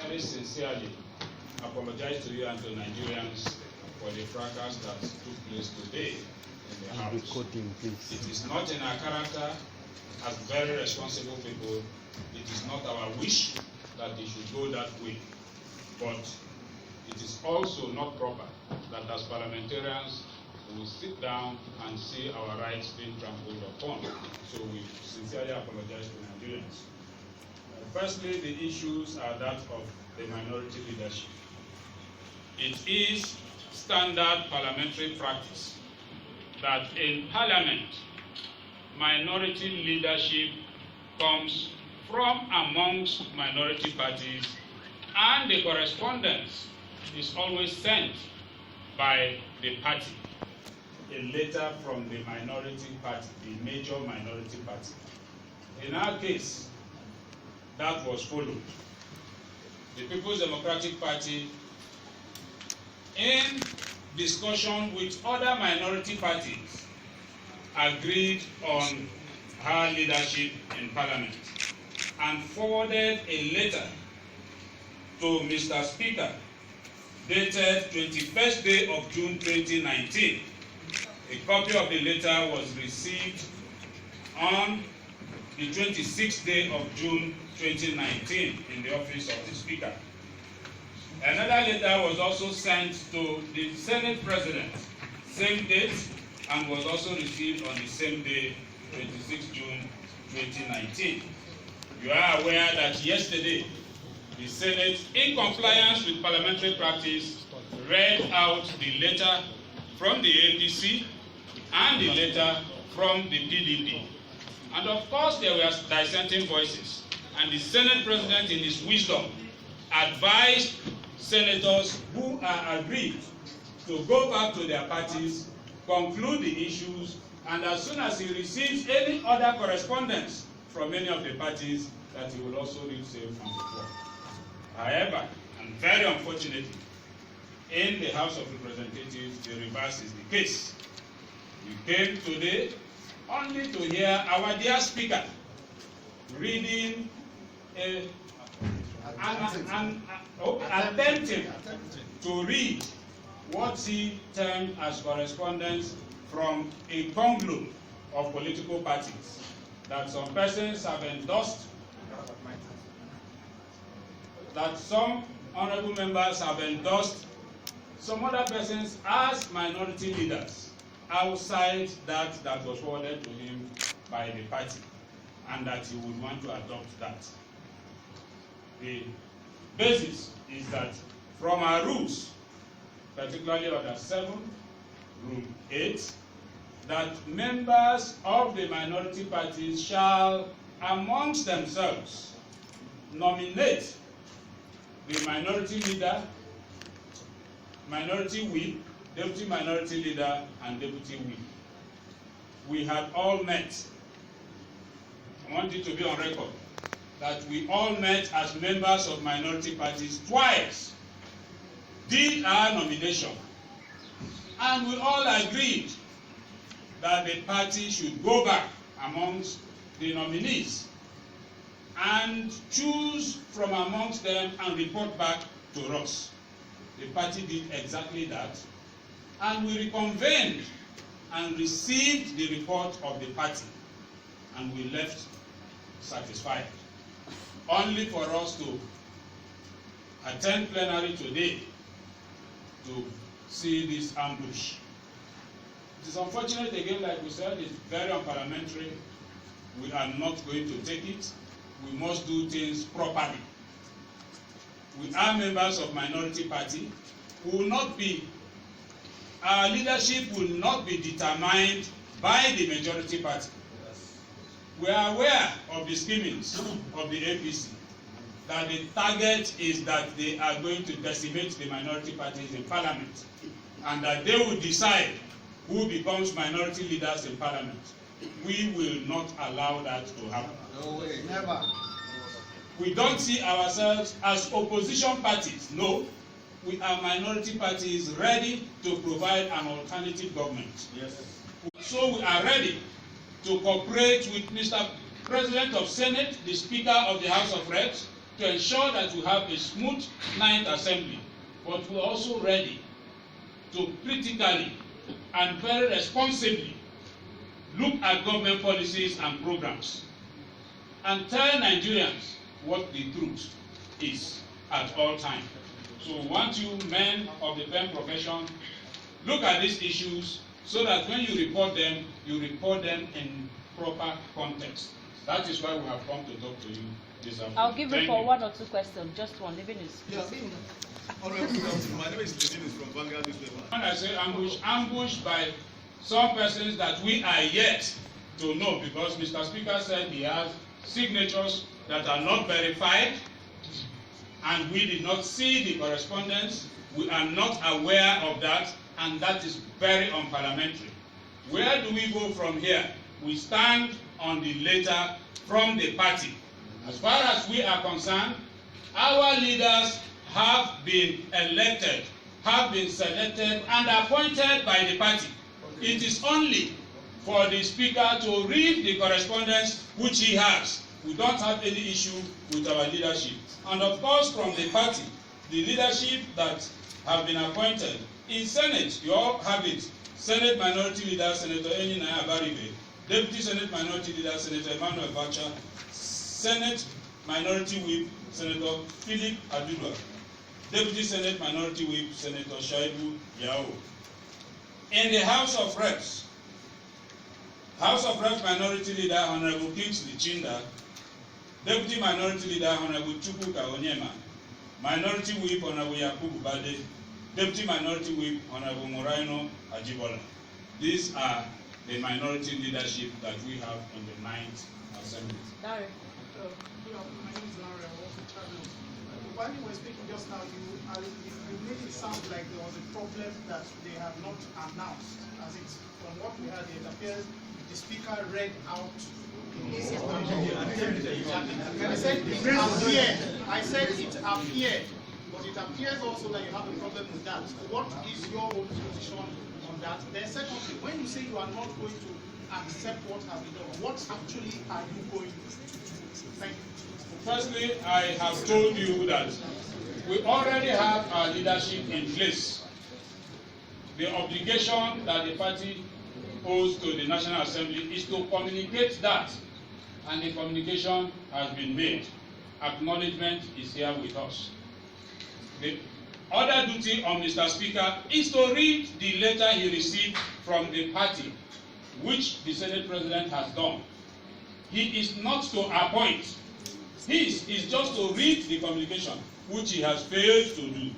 very sincerely apologize to you and to Nigerians for the fracas that took place today in the House. Recording, please. It is not in our character as very responsible people. It is not our wish that it should go that way. But it is also not proper that as parliamentarians we sit down and see our rights being trampled upon. So we sincerely apologize to Nigerians. Firstly, the issues are that of the minority leadership. It is standard parliamentary practice that in Parliament, minority leadership comes from amongst minority parties, and the correspondence is always sent by the party, a letter from the minority party, the major minority party. In our case, that was followed. The People's Democratic Party, in discussion with other minority parties, agreed on her leadership in Parliament and forwarded a letter to Mr. Speaker dated 21st day of June 2019. A copy of the letter was received on the 26th day of June 2019 in the office of the Speaker. Another letter was also sent to the Senate President, same date, and was also received on the same day, 26 June 2019. You are aware that yesterday, the Senate, in compliance with parliamentary practice, read out the letter from the APC and the letter from the PDP. And of course, there were dissenting voices. And the Senate President, in his wisdom, advised senators who are agreed to go back to their parties, conclude the issues, and as soon as he receives any other correspondence from any of the parties, that he will also read same from the floor. However, and very unfortunately, in the House of Representatives, the reverse is the case. We came today only to hear our dear Speaker reading attempting to read what he termed as correspondence from a conglomerate of political parties that some persons have endorsed, that some honorable members have endorsed some other persons as minority leaders outside that was forwarded to him by the party, and that he would want to adopt that. The basis is that from our rules, particularly Order 7, Rule 8, that members of the minority parties shall, amongst themselves, nominate the minority leader, minority whip, deputy minority leader, and deputy whip. We had all met. I want it to be on record that we all met as members of minority parties twice, did our nomination, and we all agreed that the party should go back amongst the nominees and choose from amongst them and report back to us. The party did exactly that, and we reconvened and received the report of the party, and we left satisfied. Only for us to attend plenary today to see this ambush. It is unfortunate again, like we said, it's very unparliamentary. We are not going to take it. We must do things properly. We are members of minority party. We will not be, our leadership will not be determined by the majority party. We are aware of the schemings of the APC, that the target is that they are going to decimate the minority parties in Parliament, and that they will decide who becomes minority leaders in Parliament. We will not allow that to happen. No way. Never. We don't see ourselves as opposition parties. No, we are minority parties ready to provide an alternative government. Yes. So we are ready to cooperate with Mr. President of Senate, the Speaker of the House of Reps, to ensure that we have a smooth 9th assembly, but we're also ready to critically and very responsibly look at government policies and programs and tell Nigerians what the truth is at all times. So we want you men of the pen profession, look at these issues so that when you report them in proper context. That is why we have come to talk to you this afternoon. I'll give you for 1 or 2 questions, just one, even is. Yeah, my name is Eugene from Vanguard newspaper. When I say ambushed by some persons that we are yet to know, because Mr. Speaker said he has signatures that are not verified, and we did not see the correspondence. We are not aware of that, and that is very unparliamentary. Where do we go from here? We stand on the letter from the party. As far as we are concerned, our leaders have been elected, have been selected and appointed by the party. It is only for the Speaker to read the correspondence which he has. We don't have any issue with our leadership. And of course, from the party, the leadership that have been appointed in Senate, you all have it. Senate Minority Leader Senator Eni Abaribe, Deputy Senate Minority Leader Senator Emmanuel Bacha, Senate Minority Whip Senator Philip Aduba, Deputy Senate Minority Whip Senator Shaibu Yao. In the House of Reps Minority Leader Honorable Kingsley Chinda, Deputy Minority Leader Honorable Chukwuka Onyema, Minority Whip Honorable Yakubu Bade, Deputy Minority Whip Honorable Moraino Ajibola. These are the minority leadership that we have in the 9th Assembly. My name is Larry. I'm also chairman. While you were speaking just now, you made it sound like there was a problem that they have not announced. As it's from what we heard, it appears the speaker read out. I said it appeared. I said it appeared, but it appears also that you have a problem with that. What is your own position on that? Then secondly, when you say you are not going to accept what has been done, what actually are you going to do? Thank you. Firstly, I have told you that we already have our leadership in place. The obligation that the party owes to the National Assembly is to communicate that, and the communication has been made. Acknowledgement is here with us. The other duty on Mr. Speaker is to read the letter he received from the party, which the Senate President has done. He is not to appoint. His is just to read the communication, which he has failed to do,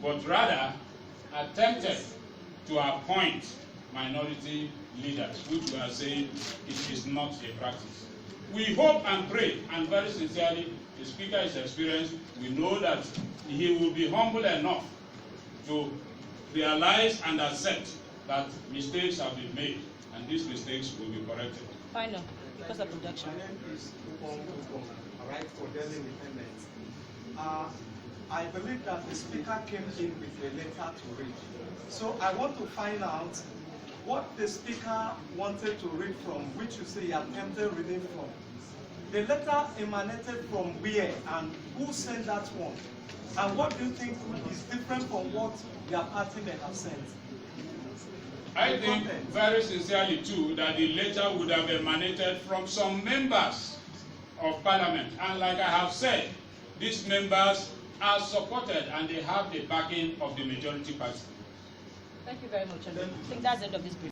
but rather attempted to appoint minority leaders, which we are saying it is not a practice. We hope and pray, and very sincerely, the Speaker is experienced. We know that he will be humble enough to realize and accept that mistakes have been made, and these mistakes will be corrected. Final, because of production. My name is Alright, for Daily Independence. I believe that the Speaker came in with a letter to read. So I want to find out what the Speaker wanted to read from, which you say he attempted reading from. The letter emanated from where, and who sent that one? And what do you think is different from what their party may have sent? I think very sincerely too that the letter would have emanated from some members of Parliament, and like I have said, these members are supported and they have the backing of the majority party. Thank you very much. I think that's the end of this briefing.